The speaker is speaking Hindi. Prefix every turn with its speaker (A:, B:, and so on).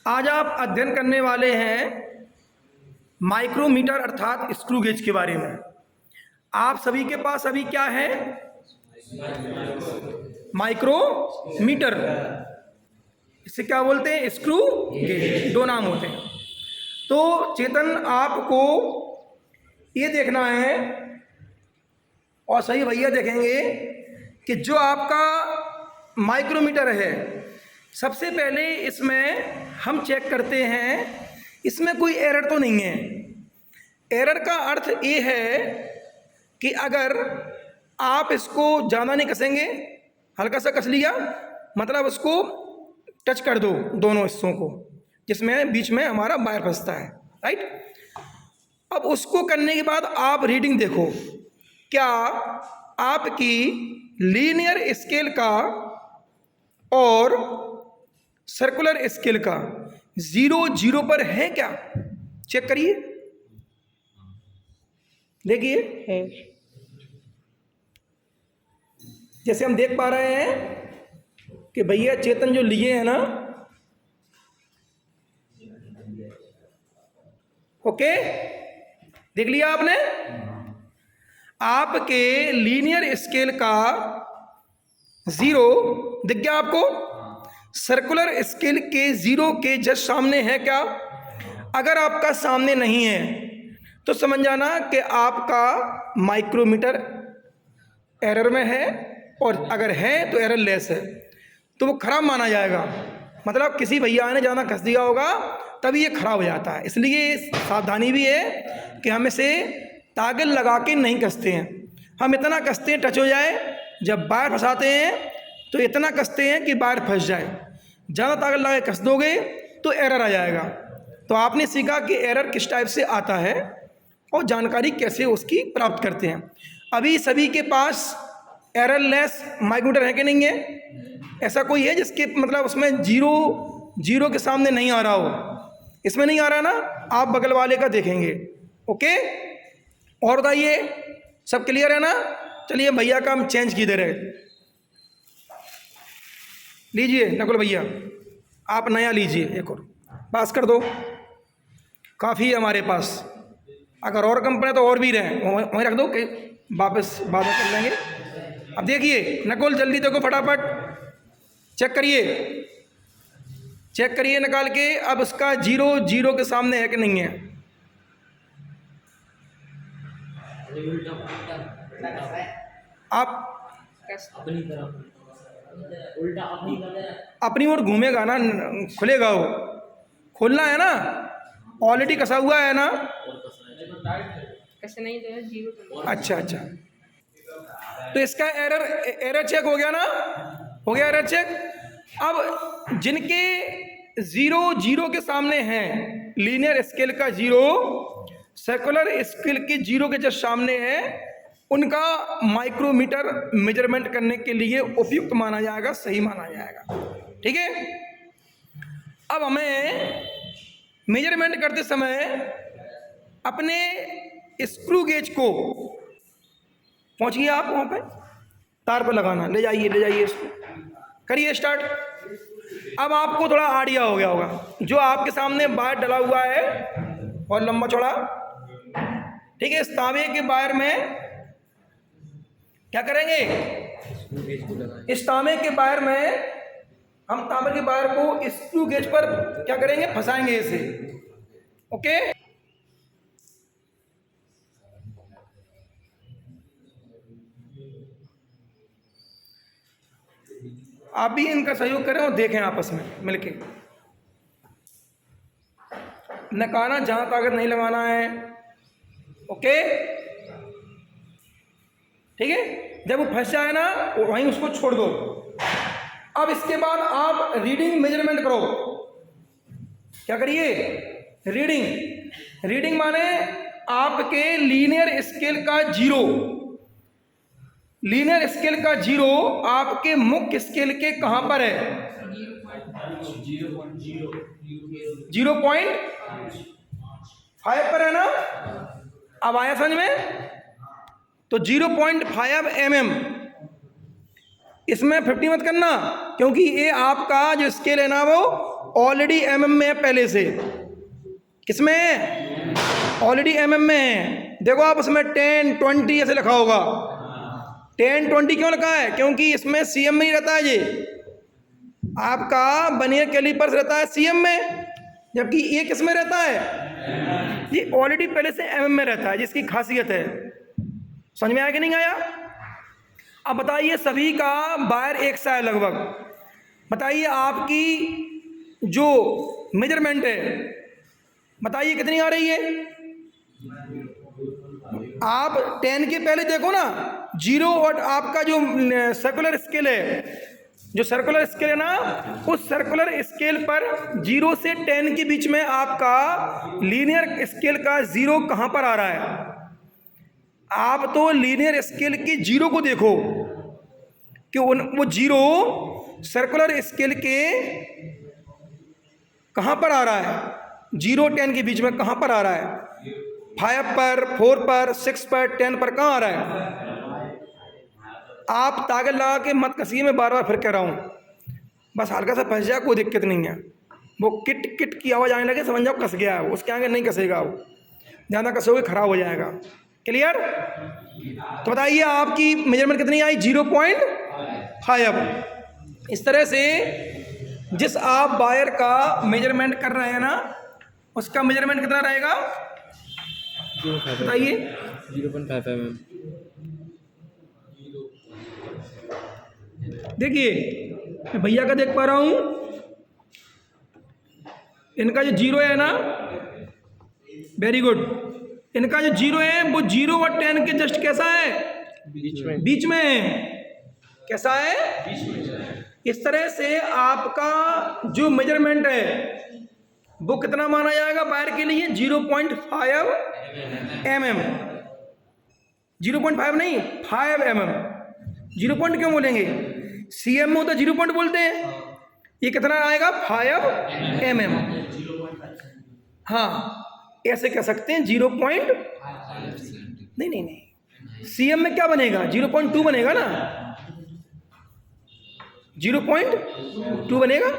A: आज आप अध्ययन करने वाले हैं माइक्रोमीटर अर्थात स्क्रू गेज के बारे में। आप सभी के पास अभी क्या है? माइक्रोमीटर। इसे क्या बोलते हैं? Screw gauge. दो नाम होते हैं। तो चेतन, आपको ये देखना है और सही भैया देखेंगे कि जो आपका माइक्रोमीटर है, सबसे पहले इसमें हम चेक करते हैं इसमें कोई एरर तो नहीं है। एरर का अर्थ ये है कि अगर आप इसको ज़्यादा नहीं कसेंगे, हल्का सा कस लिया, मतलब उसको टच कर दो दोनों हिस्सों को जिसमें बीच में हमारा वायर फंसता है, राइट। अब उसको करने के बाद आप रीडिंग देखो, क्या आपकी लीनियर स्केल का और सर्कुलर स्केल का 0 पर है क्या? चेक करिए, देखिए है। जैसे हम देख पा रहे हैं कि भैया चेतन जो लिए हैं ना, ओके, देख लिया आपने। आपके लीनियर स्केल का 0 दिख गया आपको। सर्कुलर स्केल के 0 के जस्ट सामने है क्या? अगर आपका सामने नहीं है तो समझ जाना कि आपका माइक्रोमीटर एरर में है, और अगर है तो एरर लेस है, तो वो खराब माना जाएगा। मतलब किसी भैया ने ज़्यादा कस दिया होगा तभी ये खराब हो जाता है। इसलिए सावधानी भी है कि हम इसे तागे लगा के नहीं कसते हैं। हम इतना कसते हैं टच हो जाए, जब वायर फंसाते हैं तो इतना कसते हैं कि वायर फंस जाए। ज़्यादा ताकत लगा के कस दोगे तो एरर आ जाएगा। तो आपने सीखा कि एरर किस टाइप से आता है और जानकारी कैसे उसकी प्राप्त करते हैं। अभी सभी के पास एररलेस माइक्रोमीटर है कि नहीं है? ऐसा कोई है जिसके मतलब उसमें 0 के सामने नहीं आ रहा हो? इसमें नहीं आ रहा ना, आप बगल वाले का देखेंगे। ओके, और बताइए, सब क्लियर है ना? चलिए भैया का हम चेंज की दे रहे। लीजिए नकुल भैया, आप नया लीजिए, एक और पास कर दो, काफ़ी है हमारे पास। अगर और कंपनी तो और भी रहे, वहीं रख दो कि वापस बाद में कर लेंगे। अब देखिए नकुल, जल्दी देखो, फटाफट चेक करिए, चेक करिए निकाल के। अब उसका 0 के सामने है कि नहीं है? आप उल्टा अपनी ओर घूमेगा ना, खुलेगा, वो खोलना है ना, ऑलरेडी कसा हुआ है ना।
B: कैसे नहीं दे 0।
A: अच्छा, तो इसका एरर चेक हो गया ना? हो गया एरर चेक। अब जिनके 0 के सामने हैं, लीनियर स्केल का 0, सर्कुलर स्केल के 0 के जस्ट सामने है, उनका माइक्रोमीटर मेजरमेंट करने के लिए उपयुक्त माना जाएगा, सही माना जाएगा। ठीक है। अब हमें मेजरमेंट करते समय अपने स्क्रू गेज को, पहुंचिए आप वहां पे, तार पर लगाना, ले जाइए इसको, करिए स्टार्ट। अब आपको थोड़ा आइडिया हो गया होगा, जो आपके सामने वायर डला हुआ है और लंबा चौड़ा, ठीक है। इस तांबे के वायर में क्या करेंगे? इस तांबे के वायर में हम तांबे के वायर को स्क्रू गेज पर क्या करेंगे? फंसाएंगे इसे। ओके, आप भी इनका सहयोग करें और देखें आपस में मिलके। नकाना, जहां ताकत नहीं लगाना है। ओके, ठीक है। जब वो फंस जाए ना, वहीं उसको छोड़ दो। अब इसके बाद आप रीडिंग मेजरमेंट करो। क्या करिए? रीडिंग माने आपके लीनियर स्केल का 0, लीनियर स्केल का 0 आपके मुख्य स्केल के कहां पर है? 0.5 पर है ना? अब आया समझ में? तो 0.5 mm, इसमें 50 मत करना, क्योंकि ये आपका जो स्केल है ना वो ऑलरेडी एमएम में है पहले से। किसमें है? ऑलरेडी एमएम में है। देखो आप उसमें 10, 20 ऐसे लिखा होगा। 10, 20 क्यों लिखा है? क्योंकि इसमें सीएम में ही रहता है। ये आपका वर्नियर कैलिपर्स रहता है सीएम में, जबकि ये किस में रहता है? ये ऑलरेडी पहले से एमएम में रहता है, जिसकी खासियत है। समझ में आया कि नहीं आया? अब बताइए, सभी का बायर एक सा है लगभग। बताइए आपकी जो मेजरमेंट है, बताइए कितनी आ रही है? आप 10 के पहले देखो ना, 0 और आपका जो सर्कुलर स्केल है, जो सर्कुलर स्केल है ना, उस सर्कुलर स्केल पर 0 से 10 के बीच में आपका लीनियर स्केल का 0 कहाँ पर आ रहा है? आप तो लीनियर स्केल के 0 को देखो कि वो 0 सर्कुलर स्केल के कहाँ पर आ रहा है? 0, 10 के बीच में कहाँ पर आ रहा है? 5 पर, 4 पर, 6 पर, 10 पर कहाँ आ रहा है? आप ताकत लगा के मत कसिए, मैं बार बार फिर कह रहा हूँ, बस हल्का सा फंस जाए, कोई दिक्कत नहीं है। वो किट किट की आवाज़ आने लगे, समझ जाओ कस गया है, उसके आगे नहीं कसेगा, वो ज़्यादा कसोगे खराब हो जाएगा। क्लियर? तो बताइए आपकी मेजरमेंट कितनी आई? 0.5। इस तरह से जिस आप वायर का मेजरमेंट कर रहे हैं ना, उसका मेजरमेंट कितना रहेगा? बताइए।
B: 0.5 mm।
A: देखिए मैं भैया का देख पा रहा हूं, इनका जो 0 है ना, वेरी गुड, इनका जो 0 है वो 0 और 10 के जस्ट कैसा है? बीच में है। कैसा है? बीच में। इस तरह से आपका जो मेजरमेंट है वो कितना माना जाएगा वायर के लिए? 0.5 mm। 0.5 नहीं, 5 mm। 0 पॉइंट क्यों बोलेंगे? सीएम में होता 0 पॉइंट बोलते हैं। ये कितना आएगा? 5 mm। हाँ, ऐसे कह सकते हैं 0.5। नहीं नहीं नहीं, सीएम में क्या बनेगा? 0.2 बनेगा ना, 0.2 बनेगा।